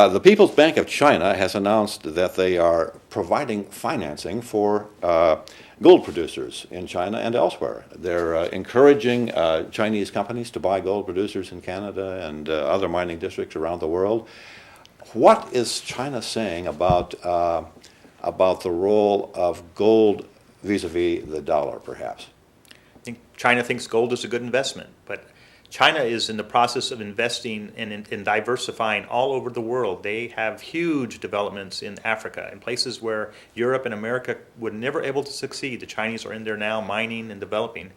The People's Bank of China has announced that they are providing financing for gold producers in China and elsewhere. They're encouraging Chinese companies to buy gold producers in Canada and other mining districts around the world. What is China saying about the role of gold vis-a-vis the dollar, perhaps? I think China thinks gold is a good investment, but China is in the process of investing in diversifying all over the world. They have huge developments in Africa, in places where Europe and America would never able to succeed. The Chinese are in there now mining and developing.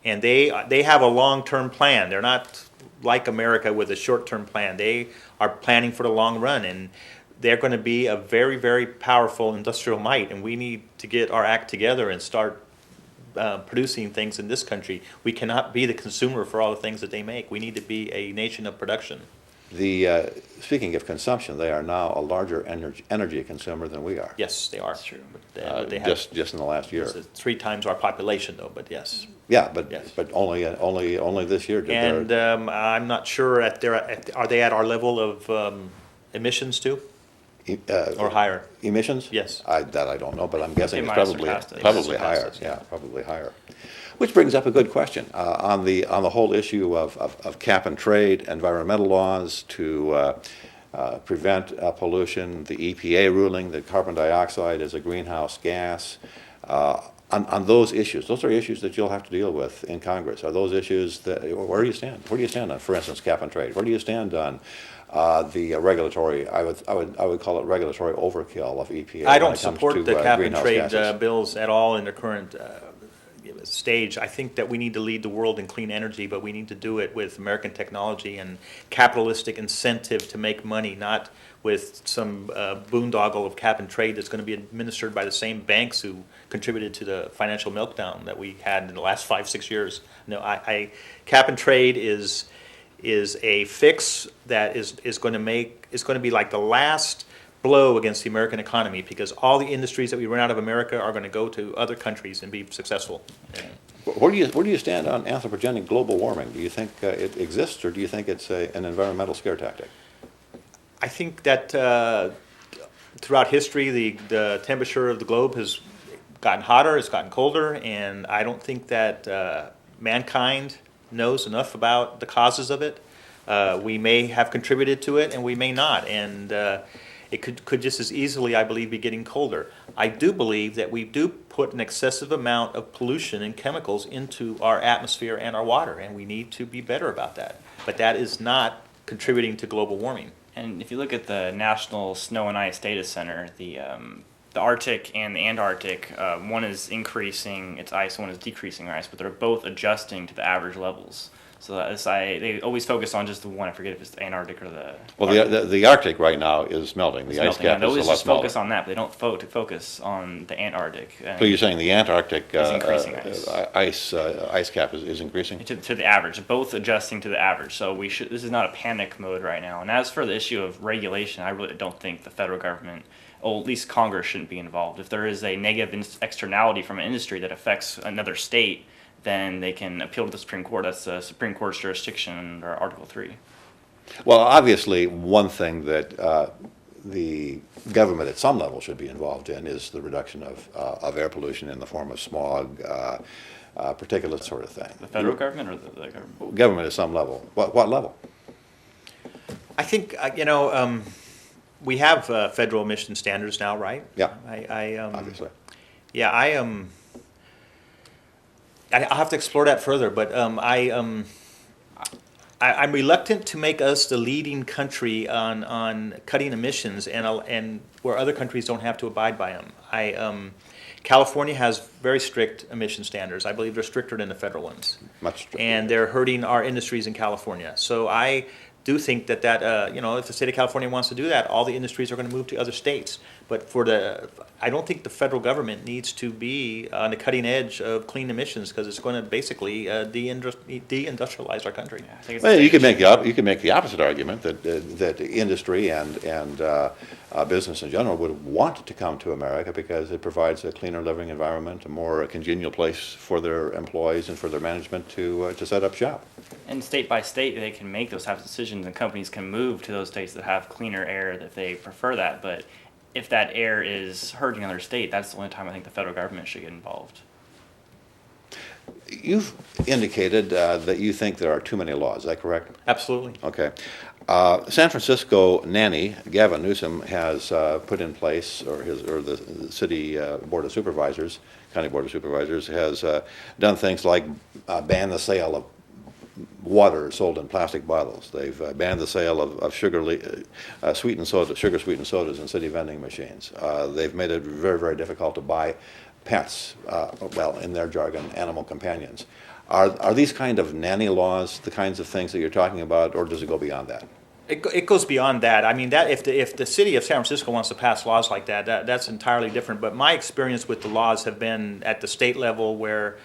And they have a long-term plan. They're not like America with a short-term plan. They are planning for the long run, and they're going to be a very, very powerful industrial might, and we need to get our act together and start producing things in this country. We cannot be the consumer for all the things that they make. We need to be a nation of production. Speaking of consumption, they are now a larger energy consumer than we are. Yes, they are. That's true. But they just in the last year. It's 3 times our population, though. But yes. Yeah, but yes. but only this year. And I'm not sure are they at our level of emissions too, or higher? Emissions? Yes. I don't know, but I'm guessing it's probably higher. Us, yeah, probably higher. Which brings up a good question on the whole issue of cap and trade, environmental laws to prevent pollution, the EPA ruling that carbon dioxide is a greenhouse gas. On those issues, those are issues that you'll have to deal with in Congress. Are those issues where do you stand? Where do you stand on, for instance, cap and trade? Where do you stand on the regulatory? I would call it regulatory overkill of EPA. I don't support the cap and trade gases. Bills at all in their current stage. I think that we need to lead the world in clean energy, but we need to do it with American technology and capitalistic incentive to make money, not with some boondoggle of cap and trade that's going to be administered by the same banks who contributed to the financial meltdown that we had in the last 5-6 years. No, cap and trade is a fix that is going to be like the last blow against the American economy, because all the industries that we run out of America are going to go to other countries and be successful. Where do you stand on anthropogenic global warming? Do you think it exists, or do you think it's an environmental scare tactic? I think that throughout history, the temperature of the globe has gotten hotter, it's gotten colder, and I don't think that mankind knows enough about the causes of it. We may have contributed to it, and we may not, and it could just as easily, I believe, be getting colder. I do believe that we do put an excessive amount of pollution and chemicals into our atmosphere and our water, and we need to be better about that. But that is not contributing to global warming. And if you look at the National Snow and Ice Data Center, the Arctic and the Antarctic, one is increasing its ice, one is decreasing their ice, but they're both adjusting to the average levels. So they always focus on just the one. I forget if it's the Antarctic or the. Well, the Arctic right now is melting. The ice cap is a lot smaller. They always just focus on that, but they don't focus on the Antarctic. So you're saying the Antarctic is increasing ice cap is increasing to the average, both adjusting to the average. So this is not a panic mode right now. And as for the issue of regulation, I really don't think the federal government, or at least Congress, shouldn't be involved. If there is a negative externality from an industry that affects another state, then they can appeal to the Supreme Court. That's the Supreme Court's jurisdiction under Article 3. Well, obviously, one thing that the government at some level should be involved in is the reduction of air pollution in the form of smog, particulate sort of thing. The federal government or the government? Government at some level. What level? I think, we have federal emission standards now, right? Yeah, obviously. Yeah, I'll have to explore that further, but I'm reluctant to make us the leading country on cutting emissions, and where other countries don't have to abide by them. California has very strict emission standards. I believe they're stricter than the federal ones. Much stricter. And they're hurting our industries in California. So I do think that if the state of California wants to do that, all the industries are going to move to other states. But I don't think the federal government needs to be on the cutting edge of clean emissions, because it's going to basically deindustrialize our country. Yeah, well, you can make the opposite argument that industry and business in general would want to come to America because it provides a cleaner living environment, a more congenial place for their employees and for their management to set up shop. And state by state, they can make those types of decisions, and companies can move to those states that have cleaner air that they prefer that. But if that air is hurting another state, that's the only time I think the federal government should get involved. You've indicated that you think there are too many laws. Is that correct? Absolutely. Okay. San Francisco nanny Gavin Newsom has put in place, or the city board of supervisors, county board of supervisors, has done things like ban the sale of water sold in plastic bottles. They've banned the sale of sweetened soda, sugar sweetened sodas in city vending machines. They've made it very, very difficult to buy pets, well, in their jargon, animal companions. Are these kind of nanny laws the kinds of things that you're talking about, or does it go beyond that? It goes beyond that. I mean, that if the city of San Francisco wants to pass laws like that, that's entirely different. But my experience with the laws have been at the state level, where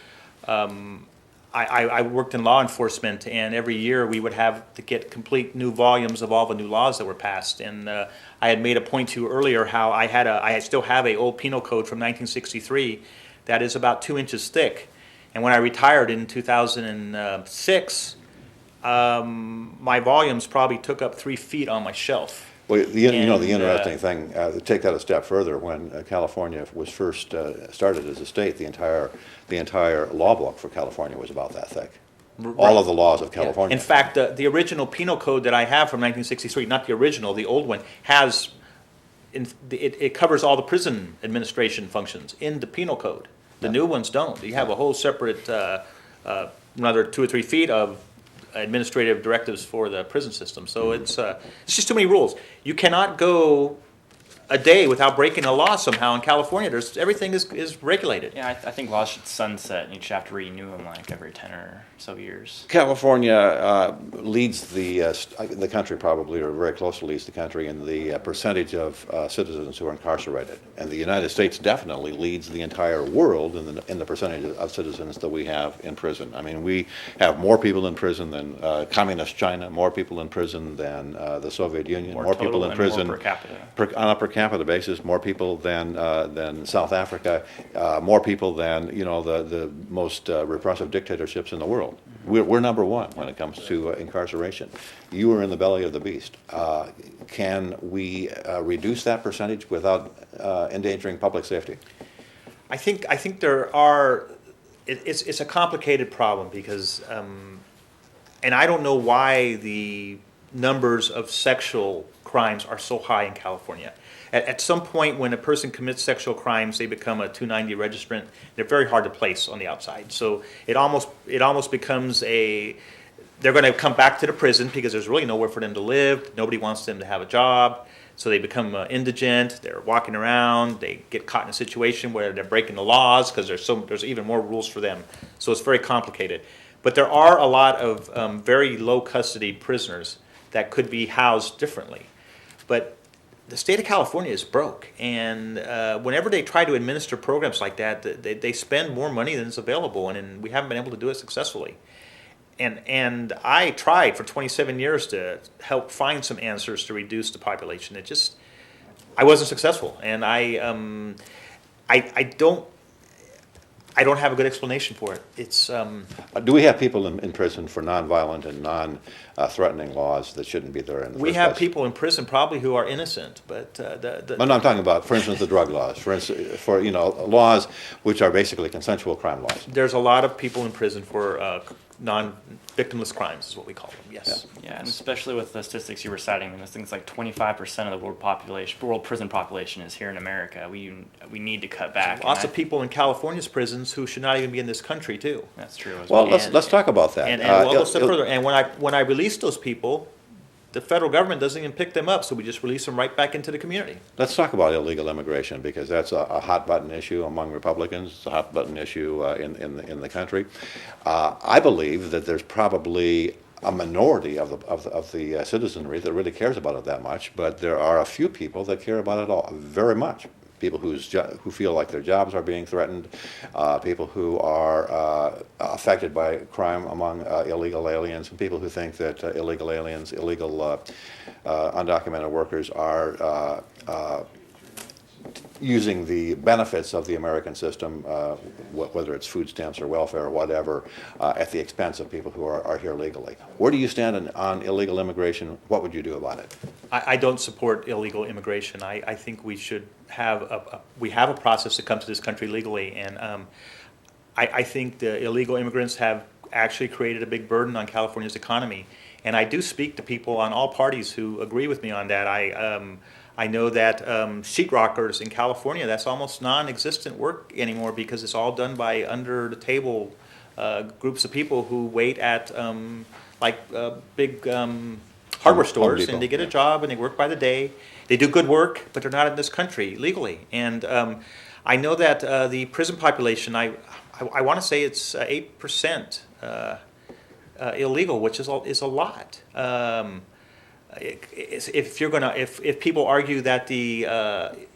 I worked in law enforcement, and every year we would have to get complete new volumes of all the new laws that were passed. And I had made a point to you earlier how I still have a old penal code from 1963 that is about 2 inches thick. And when I retired in 2006, my volumes probably took up 3 feet on my shelf. Well, the interesting thing, take that a step further, when California was first started as a state, the entire law book for California was about that thick. Right. All of the laws of California. In fact, the original penal code that I have from 1963, not the original, the old one, has, it covers all the prison administration functions in the penal code. The new ones don't. You have a whole separate, another 2 or 3 feet of administrative directives for the prison system. So it's just too many rules. You cannot go a day without breaking a law somehow in California. Everything is regulated. Yeah, I think laws should sunset, and you should have to renew them like every 10 or so years. California leads the country, probably, or very close to leads the country in the percentage of citizens who are incarcerated. And the United States definitely leads the entire world in the percentage of citizens that we have in prison. I mean, we have more people in prison than communist China, more people in prison than the Soviet Union, more people in prison more per capita. On a per capita basis, more people than South Africa, more people than the most repressive dictatorships in the world. We're number one when it comes to incarceration. You are in the belly of the beast. Can we reduce that percentage without endangering public safety? I think there are. It's a complicated problem because, and I don't know why the numbers of sexual crimes are so high in California. At some point, when a person commits sexual crimes, they become a 290 registrant. They're very hard to place on the outside. So it almost becomes they're going to come back to the prison because there's really nowhere for them to live. Nobody wants them to have a job. So they become indigent. They're walking around. They get caught in a situation where they're breaking the laws because there's even more rules for them. So it's very complicated. But there are a lot of very low custody prisoners that could be housed differently. But the state of California is broke, and whenever they try to administer programs like that, they spend more money than is available, and we haven't been able to do it successfully. And I tried for 27 years to help find some answers to reduce the population. I wasn't successful, and I don't have a good explanation for it. It's do we have people in prison for nonviolent and non-threatening laws that shouldn't be there in the we first have place? people in prison probably who are innocent, but No, I'm talking about, for instance, the drug laws. For instance, laws which are basically consensual crime laws. there's a lot of people in prison for non-victimless crimes, is what we call them. Yes. Yeah, and especially with the statistics you were citing, and things like 25% of the world prison population is here in America. We need to cut back. Lots of people in California's prisons who should not even be in this country too. That's true as Well, well. let's talk about that. And we'll go a step further. And when I release those people, the federal government doesn't even pick them up, so we just release them right back into the community. Let's talk about illegal immigration, because that's a hot button issue among Republicans. It's a hot button issue in the country. I believe that there's probably a minority of the citizenry that really cares about it that much, but there are a few people that care about it all very much. People who feel like their jobs are being threatened, people who are affected by crime among illegal aliens, and people who think that illegal aliens, undocumented workers are using the benefits of the American system, whether it's food stamps or welfare or whatever, at the expense of people who are here legally. Where do you stand on illegal immigration? What would you do about it? I don't support illegal immigration. I think we should have a process to come to this country legally, and I think the illegal immigrants have actually created a big burden on California's economy. And I do speak to people on all parties who agree with me on that. I know that sheetrockers in California, that's almost non-existent work anymore because it's all done by under-the-table groups of people who wait at big hardware stores, Depot, and they get a yeah. job and they work by the day. They do good work, but they're not in this country legally. And I know that the prison population, I want to say it's 8% illegal, which is a lot. If people argue that the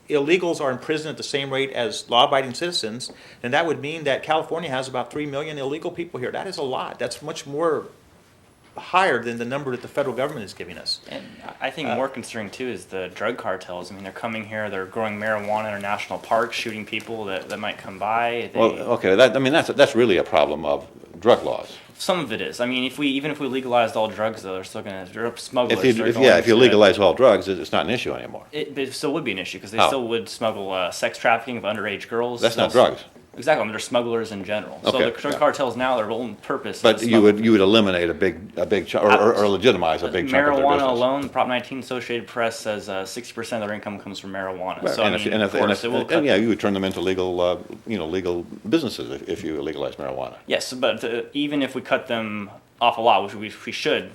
illegals are in prison at the same rate as law-abiding citizens, then that would mean that California has about 3 million illegal people here. That is a lot. That's much more higher than the number that the federal government is giving us. And I think more concerning too is the drug cartels. I mean, they're coming here, they're growing marijuana in our national parks, shooting people that might come by. Well, okay, that's really a problem of drug laws. Some of it is. I mean, even if we legalized all drugs, though, they're still going to smuggle. If you legalize all drugs, it's not an issue anymore. It still would be an issue because they How? still would smuggle sex trafficking of underage girls. That's not drugs. Exactly, I mean, they're smugglers in general. So Okay, the drug yeah. cartels now, their own purpose. But is you would eliminate a big chunk, or legitimize a big chunk of their marijuana business. alone. Prop 19 Associated Press says 60% of their income comes from marijuana. Right, So and I mean, of course, it will cut. you would turn them into legal, legal businesses if you legalize marijuana. Yes, but even if we cut them off a lot, which we should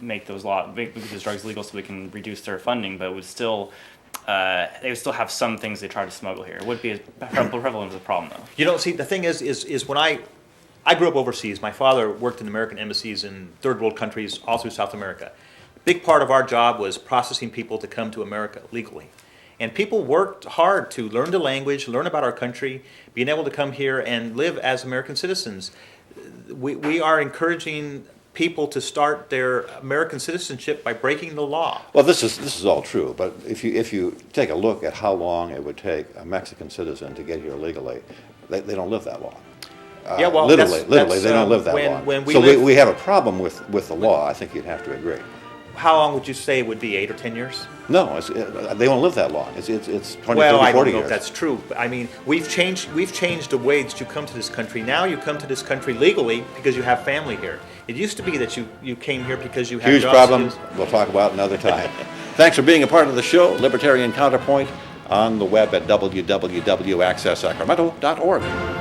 make those make those drugs legal so we can reduce their funding. But it would still. They would still have some things they try to smuggle here. It would be as prevalent as a problem, though. See, the thing is when I grew up overseas. My father worked in American embassies in third world countries all through South America. A big part of our job was processing people to come to America legally. And people worked hard to learn the language, learn about our country, being able to come here and live as American citizens. We are encouraging people to start their American citizenship by breaking the law. Well, this is all true, but if you take a look at how long it would take a Mexican citizen to get here legally, they don't live that long. Yeah, well, literally, that's, they don't live that long. So we have a problem with the law. I think you'd have to agree. How long would you say it would be? 8 or 10 years? No, they don't live that long. It's 20, 30, 40 Well, I don't know years. if that's true. I mean, we've changed the way that you come to this country. Now you come to this country legally because you have family here. It used to be that you came here because you had Huge jobs problem. to do. We'll talk about another time. Thanks for being a part of the show. Libertarian Counterpoint on the web at www.accesssacramento.org.